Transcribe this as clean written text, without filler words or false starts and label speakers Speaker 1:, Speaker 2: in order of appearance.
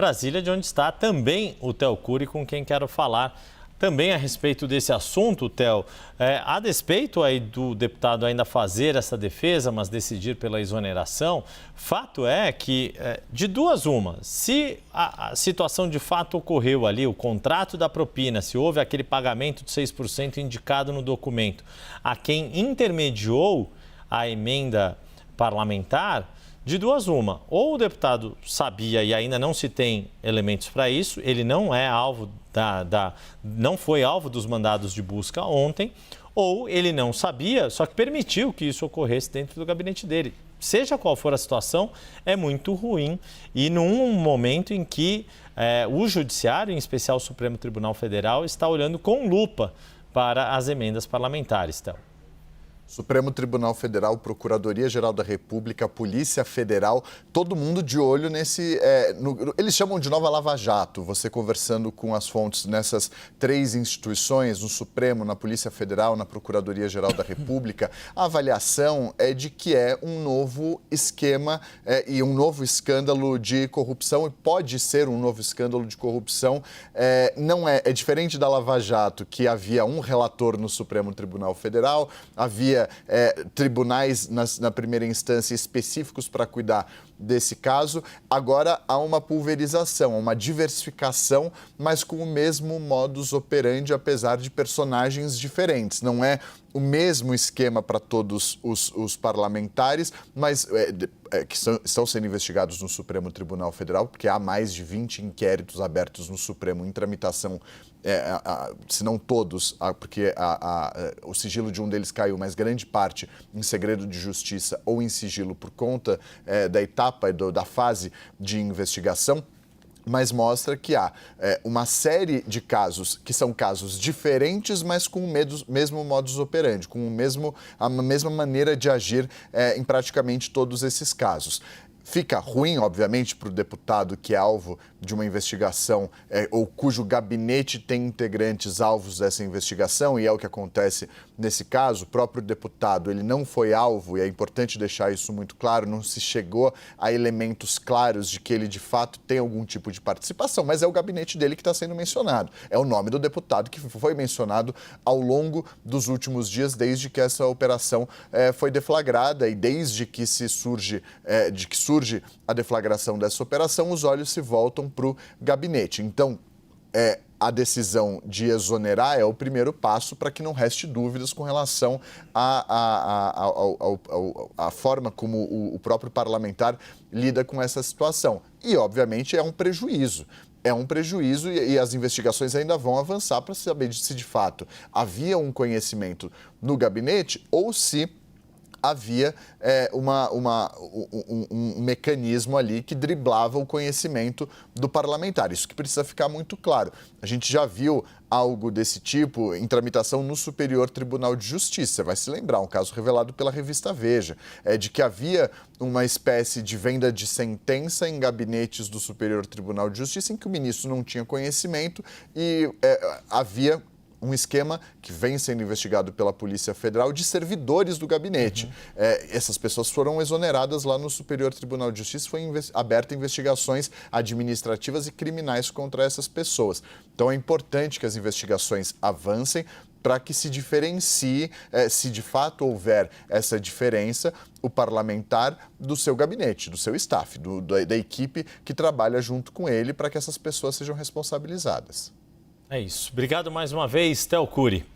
Speaker 1: Brasília, de onde está também o Theo Cury, com quem quero falar também a respeito desse assunto, Theo. A despeito aí do deputado ainda fazer essa defesa, mas decidir pela exoneração, fato é que, de duas uma, se a situação de fato ocorreu ali, o contrato da propina, se houve aquele pagamento de 6% indicado no documento, a quem intermediou a emenda parlamentar, de duas uma, ou o deputado sabia e ainda não se tem elementos para isso, ele não é alvo não foi alvo dos mandados de busca ontem, ou ele não sabia, só que permitiu que isso ocorresse dentro do gabinete dele. Seja qual for a situação, é muito ruim e num momento em que o Judiciário, em especial o Supremo Tribunal Federal, está olhando com lupa para as emendas parlamentares, Theo.
Speaker 2: Supremo Tribunal Federal, Procuradoria-Geral da República, Polícia Federal, todo mundo de olho nesse... eles chamam de nova Lava Jato, você conversando com as fontes nessas três instituições, no Supremo, na Polícia Federal, na Procuradoria-Geral da República, a avaliação é de que é um novo esquema e um novo escândalo de corrupção, e pode ser um novo escândalo de corrupção. Não é diferente da Lava Jato, que havia um relator no Supremo Tribunal Federal, havia tribunais na primeira instância específicos para cuidar desse caso. Agora há uma pulverização, uma diversificação, mas com o mesmo modus operandi, apesar de personagens diferentes. Não é o mesmo esquema para todos os parlamentares, mas que estão sendo investigados no Supremo Tribunal Federal, porque há mais de 20 inquéritos abertos no Supremo em tramitação, se não todos, porque o sigilo de um deles caiu, mas grande parte em segredo de justiça ou em sigilo por conta da etapa, da fase de investigação. Mas mostra que há uma série de casos que são casos diferentes, mas com o mesmo modus operandi, com a mesma maneira de agir em praticamente todos esses casos. Fica ruim, obviamente, para o deputado que é alvo de uma investigação ou cujo gabinete tem integrantes alvos dessa investigação, e é o que acontece nesse caso. O próprio deputado, ele não foi alvo, e é importante deixar isso muito claro, não se chegou a elementos claros de que ele, de fato, tem algum tipo de participação, mas é o gabinete dele que está sendo mencionado. É o nome do deputado que foi mencionado ao longo dos últimos dias, desde que essa operação foi deflagrada e desde que surge a deflagração dessa operação, os olhos se voltam para o gabinete. Então, a decisão de exonerar é o primeiro passo para que não reste dúvidas com relação à forma como o próprio parlamentar lida com essa situação. E, obviamente, é um prejuízo. É um prejuízo e as investigações ainda vão avançar para saber se, de fato, havia um conhecimento no gabinete ou se havia um mecanismo ali que driblava o conhecimento do parlamentar. Isso que precisa ficar muito claro. A gente já viu algo desse tipo em tramitação no Superior Tribunal de Justiça. Você vai se lembrar, um caso revelado pela revista Veja, de que havia uma espécie de venda de sentença em gabinetes do Superior Tribunal de Justiça em que o ministro não tinha conhecimento e havia um esquema que vem sendo investigado pela Polícia Federal de servidores do gabinete. Essas pessoas foram exoneradas lá no Superior Tribunal de Justiça, foi aberta investigações administrativas e criminais contra essas pessoas. Então é importante que as investigações avancem para que se diferencie, se de fato houver essa diferença, o parlamentar do seu gabinete, do seu staff, da equipe que trabalha junto com ele para que essas pessoas sejam responsabilizadas.
Speaker 1: É isso. Obrigado mais uma vez, Theo Cury.